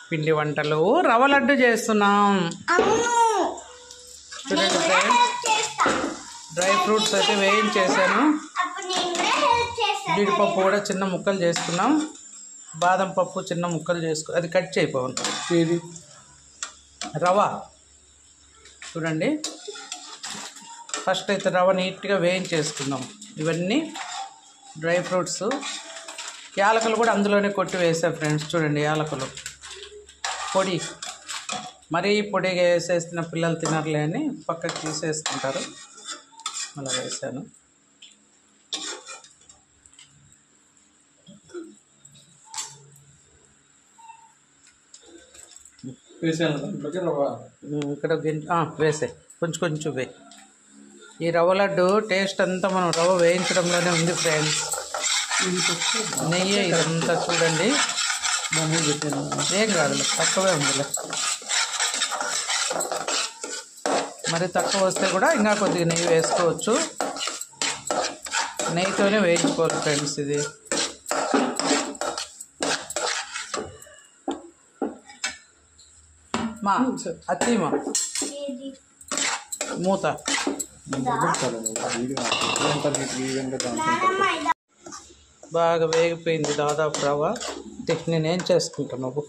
పిండి వంటలు రవ్వ లడ్డు చేస్తున్నాం. చూడండి డ్రై ఫ్రూట్స్ అయితే వేయించేసాను. జీడిపప్పు కూడా చిన్న ముక్కలు చేసుకున్నాం. బాదం పప్పు చిన్న ముక్కలు అది కట్ చేయపోను. ఇది రవ్వ చూడండి. ఫస్ట్ అయితే రవ్వ నీట్గా వేయించేసుకుందాం. ఇవన్నీ డ్రై ఫ్రూట్స్, యాలకులు కూడా అందులోనే కొట్టి వేసా ఫ్రెండ్స్. చూడండి యాలకులు పొడి, మరీ పొడిగా వేసేసిన పిల్లలు తినర్లే అని పక్కకు తీసేసుకుంటారు. అలా వేసాను. ఇక్కడ వేసే కొంచెం కొంచెం వే. ఈ రవ్వ లడ్డు టేస్ట్ అంతా మనం రవ్వ వేయించడంలోనే ఉంది ఫ్రెండ్స్. నెయ్యి ఇదంతా చూడండి. ఏం కాదు, తక్కువే ఉందిలే. మరి తక్కువ వస్తే కూడా ఇంకా కొద్దిగా నెయ్యి వేసుకోవచ్చు. నెయ్యితోనే వేయించుకోవాలి ఫ్రెండ్స్. ఇది మా అత్తీమా మూత బాగా వేగిపోయింది దాదాపు రవ్వ. నేనేం చేసుకుంటున్నావు,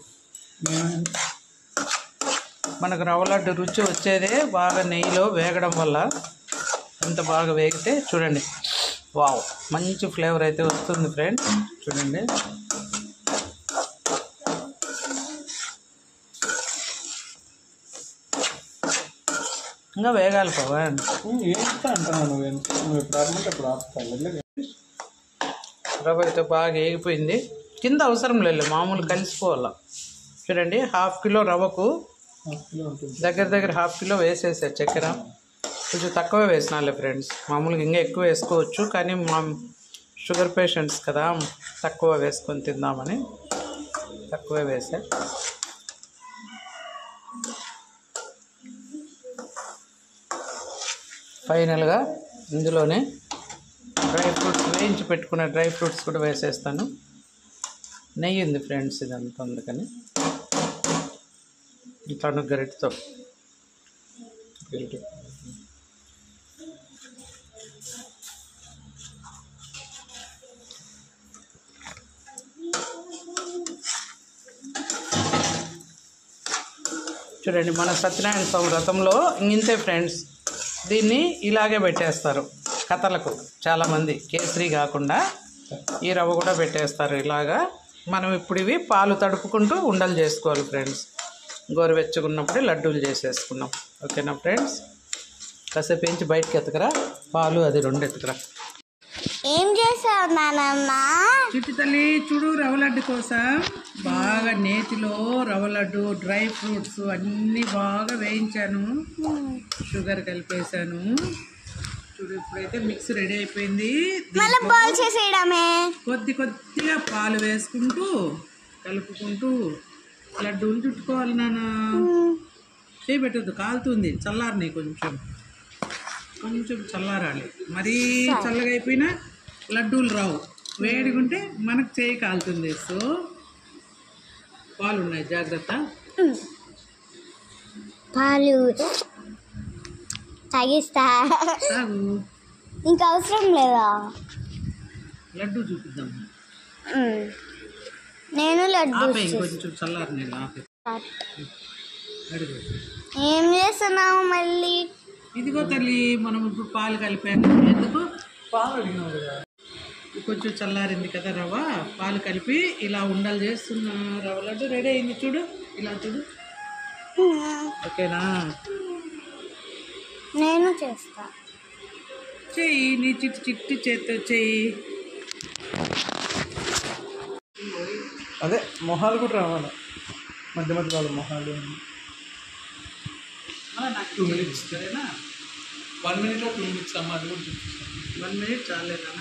మనకు రవ్వ లడ్డు రుచి వచ్చేదే బాగా నెయ్యిలో వేగడం వల్ల. ఎంత బాగా వేగితే చూడండి, వావ్ మంచి ఫ్లేవర్ అయితే వస్తుంది ఫ్రెండ్స్. చూడండి ఇంకా వేగాలి పవన్. రవ్వ అయితే బాగా వేగిపోయింది. కింద అవసరం లేదు, మామూలు కలిసిపోవాల. చూడండి 1/2 కిలో రవ్వకు దగ్గర 1/2 కిలో వేసేసారు చక్కెర. కొంచెం తక్కువే వేసినాలే ఫ్రెండ్స్. మామూలుగా ఇంకా ఎక్కువ వేసుకోవచ్చు, కానీ మా షుగర్ పేషెంట్స్ కదా, తక్కువ వేసుకొని తిందామని తక్కువే వేసా. ఫైనల్గా ఇందులోనే డ్రై ఫ్రూట్స్, వేయించి పెట్టుకున్న డ్రై ఫ్రూట్స్ కూడా వేసేస్తాను. నెయ్యి ఉంది ఫ్రెండ్స్ ఇదంతా, అందుకని ఇట్లా గరిటతో చూడండి. మన సత్యనారాయణ స్వామి వ్రతంలో ఇంతే ఫ్రెండ్స్. దీన్ని ఇలాగే పెట్టేస్తారు కథలకు చాలామంది. కేసరి కాకుండా ఈ రవ్వ కూడా పెట్టేస్తారు ఇలాగా. మనం ఇప్పుడు ఇవి పాలు తడుపుకుంటూ ఉండలు చేసుకోవాలి ఫ్రెండ్స్. గోరువెచ్చుకున్నప్పుడే లడ్డూలు చేసేసుకున్నాం. ఓకేనా ఫ్రెండ్స్? కాసేపు పెంచి బయటకి ఎత్తుకరా, పాలు అది 2 ఎత్తుకరా. ఏం చేసావు నానమ్మ? చిట్టి తల్లి చూడు, రవ్వ లడ్డు కోసం బాగా నేతిలో రవ్వ లడ్డు, డ్రై ఫ్రూట్స్ అన్నీ బాగా వేయించాను. షుగర్ కలిపేసాను. చూడు ఇప్పుడైతే మిక్స్ రెడీ అయిపోయింది. కొద్దిగా పాలు వేసుకుంటూ కలుపుకుంటూ లడ్డూలు చుట్టుకోవాలి. నాన్న చేయబెట్టద్దు, కాలుతుంది. చల్లారని కొంచెం చల్లారాలి. మరీ చల్లగా అయిపోయినా లడ్డూలు రావు. వేడిగుంటే మనకు చేయి కాలుతుంది. సో పాలు ఉన్నాయి, జాగ్రత్త. పాలు తాగిస్తా. ఇంకా అవసరం లేదా? లడ్డు చూపిద్దాం. నేను లడ్డు కొంచెం చల్లారు. ఏం చేస్తున్నావు మళ్ళీ? ఇదిగో తల్లి, మనం ఇప్పుడు పాలు కలిపాను. ఎందుకు పాలు అడిగినావు కదా. కొంచెం చల్లారింది కదా రవ్వ. పాలు కలిపి ఇలా ఉండలు చేస్తున్నా. రవ్వ లడ్డు రెడీ అయింది. చూడు, ఇలా చూడు. ఓకేనా? నేను చేస్తా. చెయ్యి, నీ చిట్టి చేత్తో చెయ్యి. అదే మొహాలు కూడా రావాలి, మధ్య మధ్య మొహాలు. నాకు 2 minutes సరేనా? 1 minute or 2 minutes అమ్మ, అది కూడా చూపిస్తాను. 1 minute చాలేదా?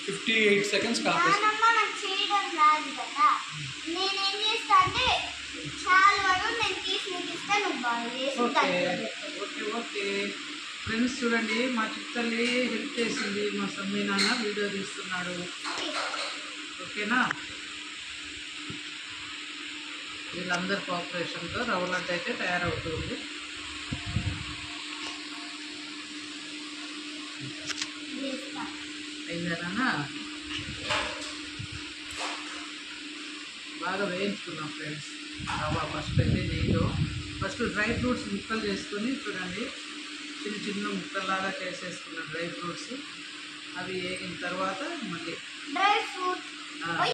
58 seconds కాపేసి. ఓకే ఫ్రెండ్స్, చూడండి మా చిత్తల్లి హెల్ప్ చేసింది. మా సమ్మి నాన్న వీడియో తీస్తున్నాడు. ఓకేనా? వీళ్ళందరి కోఆపరేషన్తో రవ్వ లడ్డు అయితే తయారవుతుంది. అయిందనా బాగా వేయించుకున్నాం ఫ్రెండ్స్. రవ్వ ఫస్ట్ అయితే నెయ్యిలో ఫస్ట్ డ్రై ఫ్రూట్స్ ముక్కలు చేసుకొని చూడండి, చిన్న చిన్న ముక్కల్లాగా చేసేసుకున్నాం డ్రై ఫ్రూట్స్. అవి వేగిన తర్వాత మళ్ళీ డ్రై ఫ్రూట్